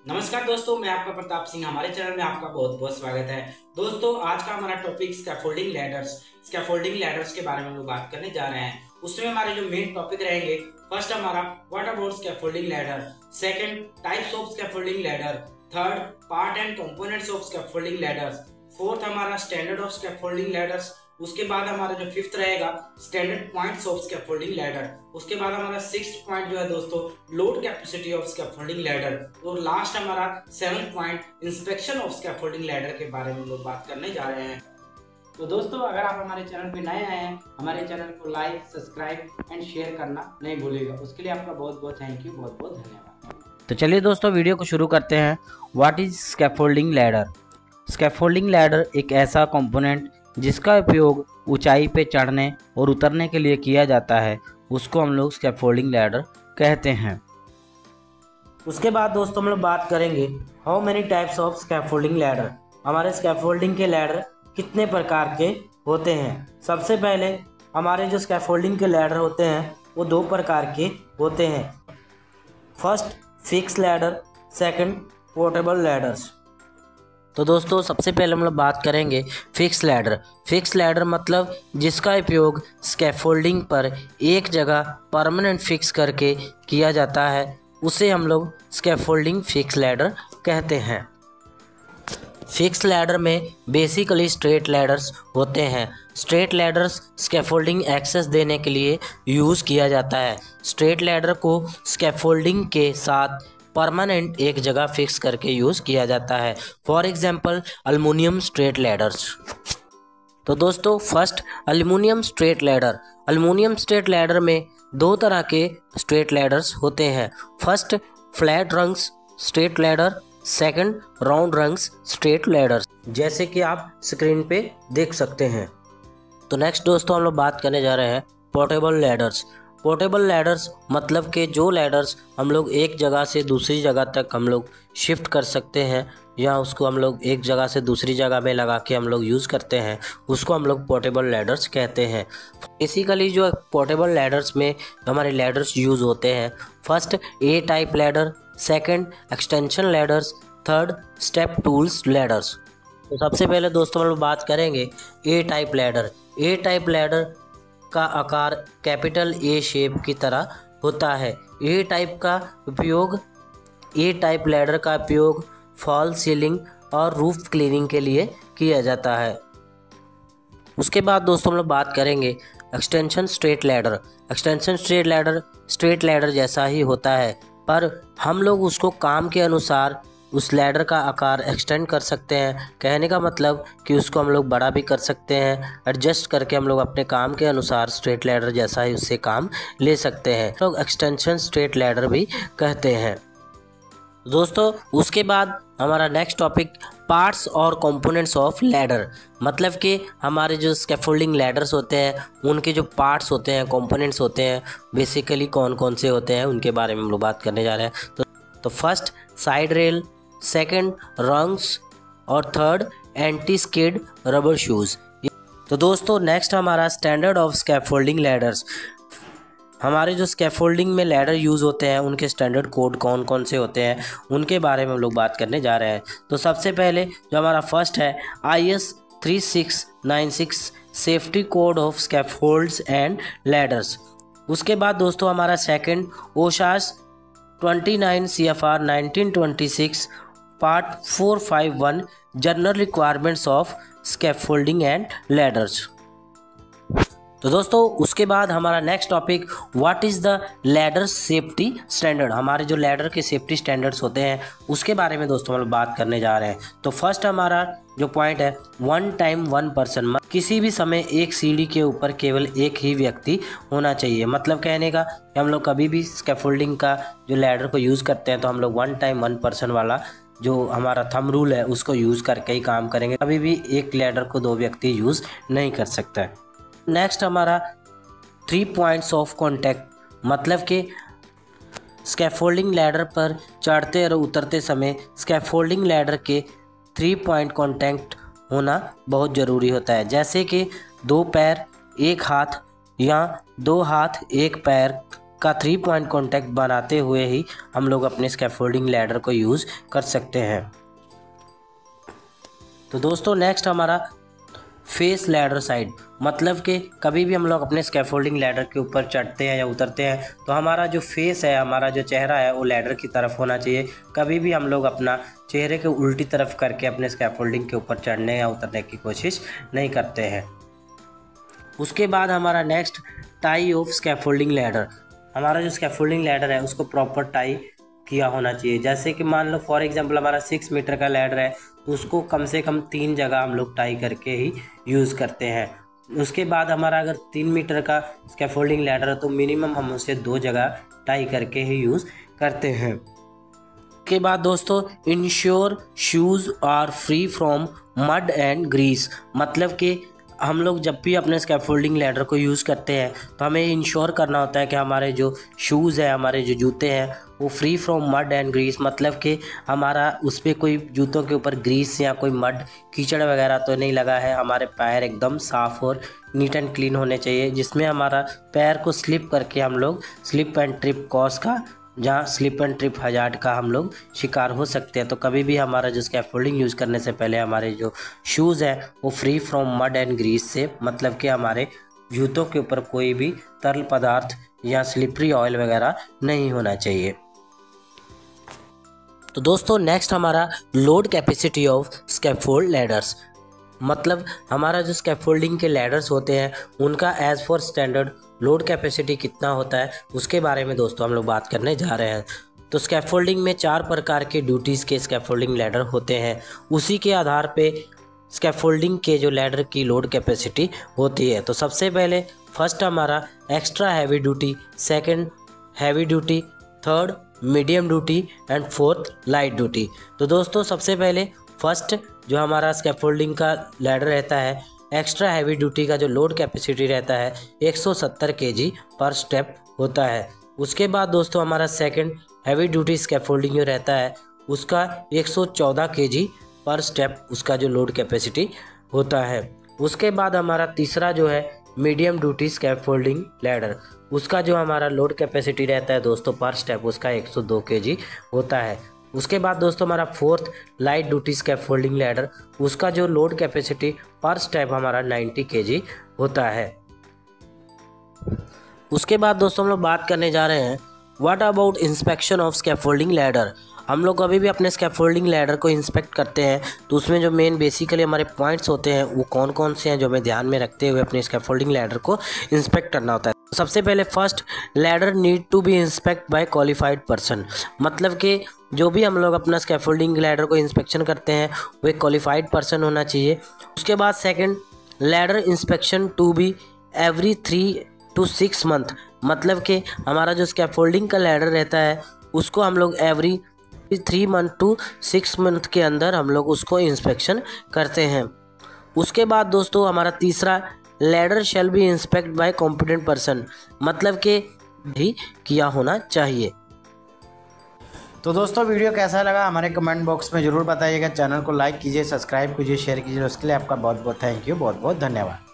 नमस्कार दोस्तों, मैं आपका प्रताप सिंह। हमारे चैनल में आपका बहुत बहुत स्वागत है। दोस्तों, आज का हमारा टॉपिक स्कैफोल्डिंग लैडर्स के बारे में हम लोग बात करने जा रहे हैं। उसमें हमारे जो मेन टॉपिक रहेंगे, फर्स्ट हमारा what about scaffolding ladder, second types of scaffolding ladder, third part and components of scaffolding ladders, fourth हमारा स्टैंडर्ड ऑफ स्कैफोल्डिंग लैडर्स। उसके बाद हमारा जो फिफ्थ रहेगा standard points of scaffolding ladder. उसके बाद हमारा सिक्स्थ पॉइंट जो है दोस्तों, load capacity of scaffolding ladder. और लास्ट हमारा seventh point inspection of scaffolding ladder के बारे में हम लोग बात करने जा रहे हैं। तो दोस्तों, अगर आप हमारे चैनल पे नए आए हैं, हमारे चैनल को लाइक, सब्सक्राइब एंड शेयर करना नहीं भूलिएगा। उसके लिए आपका बहुत बहुत थैंक यू, बहुत बहुत धन्यवाद। तो चलिए दोस्तों, वीडियो को शुरू करते हैं। What is scaffolding ladder? Scaffolding ladder एक ऐसा कंपोनेंट जिसका उपयोग ऊंचाई पे चढ़ने और उतरने के लिए किया जाता है, उसको हम लोग स्कैफोल्डिंग लैडर कहते हैं। उसके बाद दोस्तों हम लोग बात करेंगे how many types of scaffolding ladder. हमारे स्कैफोल्डिंग के लैडर कितने प्रकार के होते हैं। सबसे पहले हमारे जो स्कैफोल्डिंग के लैडर होते हैं वो दो प्रकार के होते हैं। First fix ladder, second portable ladders. तो दोस्तों, सबसे पहले हम लोग बात करेंगे फिक्स लैडर। फिक्स लैडर मतलब जिसका उपयोग स्कैफोल्डिंग पर एक जगह परमानेंट फिक्स करके किया जाता है, उसे हम लोग स्कैफोल्डिंग फिक्स लैडर कहते हैं। फिक्स लैडर में बेसिकली स्ट्रेट लैडर्स होते हैं। स्ट्रेट लैडर्स स्कैफोल्डिंग एक्सेस देने के लिए यूज़ किया जाता है। स्ट्रेट लैडर को स्कैफोल्डिंग के साथ परमानेंट एक जगह फिक्स करके यूज़ किया जाता है। For example aluminium straight ladders. तो दोस्तों, first aluminium straight ladder. Aluminium straight ladder में दो तरह के स्ट्रेट लैडर्स होते हैं। First flat rungs straight ladder, second round rungs straight ladders, जैसे कि आप स्क्रीन पे देख सकते हैं। तो नेक्स्ट दोस्तों हम लोग बात करने जा रहे हैं पोर्टेबल लैडर्स। पोर्टेबल लैडर्स मतलब कि जो लैडर्स हम लोग एक जगह से दूसरी जगह तक हम लोग शिफ्ट कर सकते हैं, या उसको हम लोग एक जगह से दूसरी जगह में लगा के हम लोग यूज़ करते हैं, उसको हम लोग पोर्टेबल लैडर्स कहते हैं। बेसिकली जो पोर्टेबल लैडर्स में हमारे लैडर्स यूज़ होते हैं, first A type ladder, second extension ladders, third step tools ladders. तो सबसे पहले दोस्तों हम लोग बात करेंगे A type ladder. A type ladder का आकार कैपिटल ए शेप की तरह होता है। ए टाइप लैडर का उपयोग फॉल सीलिंग और रूफ क्लीनिंग के लिए किया जाता है। उसके बाद दोस्तों हम लोग बात करेंगे extension straight ladder. Extension straight ladder जैसा ही होता है, पर हम लोग उसको काम के अनुसार उस लैडर का आकार एक्सटेंड कर सकते हैं। कहने का मतलब कि उसको हम लोग बड़ा भी कर सकते हैं, एडजस्ट करके हम लोग अपने काम के अनुसार स्ट्रेट लैडर जैसा ही उससे काम ले सकते हैं। तो एक्सटेंशन स्ट्रेट लैडर भी कहते हैं। दोस्तों, उसके बाद हमारा नेक्स्ट टॉपिक पार्ट्स और कंपोनेंट्स ऑफ लैडर। मतलब कि हमारे जो स्कैफोल्डिंग लैडर्स होते हैं उनके जो पार्ट्स होते हैं, कंपोनेंट्स होते हैं, बेसिकली कौन कौन से होते हैं उनके बारे में हम लोग बात करने जा रहे हैं। तो first side rail, second rungs और third anti skid rubber shoes. तो दोस्तों, नेक्स्ट हमारा स्टैंडर्ड ऑफ स्कैफोल्डिंग लैडर्स। हमारे जो स्कैफोल्डिंग में लैडर यूज़ होते हैं उनके स्टैंडर्ड कोड कौन कौन से होते हैं उनके बारे में हम लोग बात करने जा रहे हैं। तो सबसे पहले जो हमारा फर्स्ट है IS 3696 safety code of scaffolds and ladders. उसके बाद दोस्तों हमारा second OSHAS 29 CFR 1926 part 451 general requirements of scaffolding and ladders. तो दोस्तों, उसके बाद हमारा next topic what is the ladder safety standard. हमारे जो लैडर के सेफ्टी स्टैंडर्ड्स होते हैं उसके बारे में दोस्तों हम लोग बात करने जा रहे हैं। तो फर्स्ट हमारा जो पॉइंट है 1 टाइम 1 पर्सन। किसी भी समय एक सीढ़ी के ऊपर केवल एक ही व्यक्ति होना चाहिए। मतलब कहने का कि हम लोग कभी भी स्कैफोल्डिंग का जो लैडर को यूज़ करते हैं तो हम लोग 1 टाइम 1 पर्सन वाला जो हमारा थंब रूल है उसको यूज़ करके ही काम करेंगे। कभी भी एक लैडर को दो व्यक्ति यूज़ नहीं कर सकता है। नेक्स्ट हमारा 3 पॉइंट्स ऑफ कॉन्टैक्ट। मतलब कि स्कैफोल्डिंग लैडर पर चढ़ते और उतरते समय स्कैफोल्डिंग लैडर के 3 पॉइंट कॉन्टैक्ट होना बहुत ज़रूरी होता है। जैसे कि 2 पैर 1 हाथ या 2 हाथ 1 पैर का 3 पॉइंट कॉन्टैक्ट बनाते हुए ही हम लोग अपने स्कैफोल्डिंग लैडर को यूज़ कर सकते हैं। तो दोस्तों नेक्स्ट हमारा फेस लैडर साइड, मतलब कि कभी भी हम लोग अपने स्कैफोल्डिंग लैडर के ऊपर चढ़ते हैं या उतरते हैं तो हमारा जो फेस है, हमारा जो चेहरा है वो लैडर की तरफ होना चाहिए। कभी भी हम लोग अपना चेहरे के उल्टी तरफ करके अपने स्कैफोल्डिंग के ऊपर चढ़ने या उतरने की कोशिश नहीं करते हैं। उसके बाद हमारा next tie of scaffolding ladder. हमारा जो स्कैफोल्डिंग लैडर है उसको प्रॉपर टाई किया होना चाहिए। जैसे कि मान लो फॉर एग्जांपल हमारा 6 मीटर का लैडर है तो उसको कम से कम 3 जगह हम लोग टाई करके ही यूज़ करते हैं। उसके बाद हमारा अगर 3 मीटर का स्कैफोल्डिंग लैडर है तो मिनिमम हम उसे 2 जगह टाई करके ही यूज़ करते हैं। के बाद दोस्तों ensure shoes are free from mud and grease, मतलब कि हम लोग जब भी अपने स्कैफोल्डिंग लैडर को यूज़ करते हैं तो हमें इंश्योर करना होता है कि हमारे जो शूज़ है, हमारे जो जूते हैं वो free from mud and grease, मतलब कि हमारा उस पर कोई जूतों के ऊपर ग्रीस या कोई मड कीचड़ वगैरह तो नहीं लगा है। हमारे पैर एकदम साफ़ और नीट एंड क्लीन होने चाहिए, जिसमें हमारा पैर को स्लिप करके हम लोग स्लिप एंड ट्रिप कॉज का, जहाँ स्लिप एंड ट्रिप हजार्ड का हम लोग शिकार हो सकते हैं। तो कभी भी हमारा जो स्कैफोल्डिंग यूज़ करने से पहले हमारे जो शूज़ हैं वो free from mud and grease से, मतलब कि हमारे जूतों के ऊपर कोई भी तरल पदार्थ या स्लिपरी ऑयल वगैरह नहीं होना चाहिए। तो दोस्तों नेक्स्ट हमारा load capacity of scaffold ladders, मतलब हमारा जो स्कैफोल्डिंग के लैडर्स होते हैं उनका as for standard load capacity कितना होता है उसके बारे में दोस्तों हम लोग बात करने जा रहे हैं। तो स्कैफोल्डिंग में 4 प्रकार के ड्यूटीज़ के स्कैफोल्डिंग लैडर होते हैं। उसी के आधार पे स्कैफोल्डिंग के जो लैडर की लोड कैपेसिटी होती है। तो सबसे पहले फर्स्ट हमारा extra heavy duty, second heavy duty, third medium duty and fourth light duty. तो दोस्तों सबसे पहले फर्स्ट जो हमारा स्कैफोल्डिंग का लैडर रहता है, एक्स्ट्रा हैवी ड्यूटी का जो लोड कैपेसिटी रहता है 170 kg पर स्टेप होता है। उसके बाद दोस्तों हमारा सेकंड हैवी ड्यूटी स्कैफोल्डिंग जो रहता है उसका 114 kg पर स्टेप उसका जो लोड कैपेसिटी होता है। उसके बाद हमारा तीसरा जो है मीडियम ड्यूटी स्कैफोल्डिंग लैडर, उसका जो हमारा लोड कैपेसिटी रहता है दोस्तों पर स्टेप उसका 102 kg होता है। उसके बाद दोस्तों हमारा fourth light duty scaffolding ladder, उसका जो लोड कैपेसिटी पर स्टेप हमारा 90 kg होता है। उसके बाद दोस्तों हम लोग बात करने जा रहे हैं what about inspection of scaffolding ladder. हम लोग कभी भी अपने स्कैफोल्डिंग लैडर को इंस्पेक्ट करते हैं तो उसमें जो मेन बेसिकली हमारे पॉइंट्स होते हैं वो कौन कौन से हैं जो हमें ध्यान में रखते हुए अपने स्कैफोल्डिंग लैडर को इंस्पेक्ट करना होता है। सबसे पहले first ladder need to be inspect by qualified person, मतलब कि जो भी हम लोग अपना स्कैफोल्डिंग लैडर को इंस्पेक्शन करते हैं वो एक क्वालिफाइड पर्सन होना चाहिए। उसके बाद second ladder inspection to be every 3 to 6 month, मतलब कि हमारा जो स्कैफोल्डिंग का लैडर रहता है उसको हम लोग एवरी 3 मंथ to 6 मंथ के अंदर हम लोग उसको इंस्पेक्शन करते हैं। उसके बाद दोस्तों हमारा तीसरा ladder shall be inspect bye competent person, मतलब कि भी किया होना चाहिए। तो दोस्तों वीडियो कैसा लगा हमारे कमेंट बॉक्स में ज़रूर बताइएगा। चैनल को लाइक कीजिए, सब्सक्राइब कीजिए, शेयर कीजिए। उसके लिए आपका बहुत बहुत थैंक यू, बहुत बहुत धन्यवाद।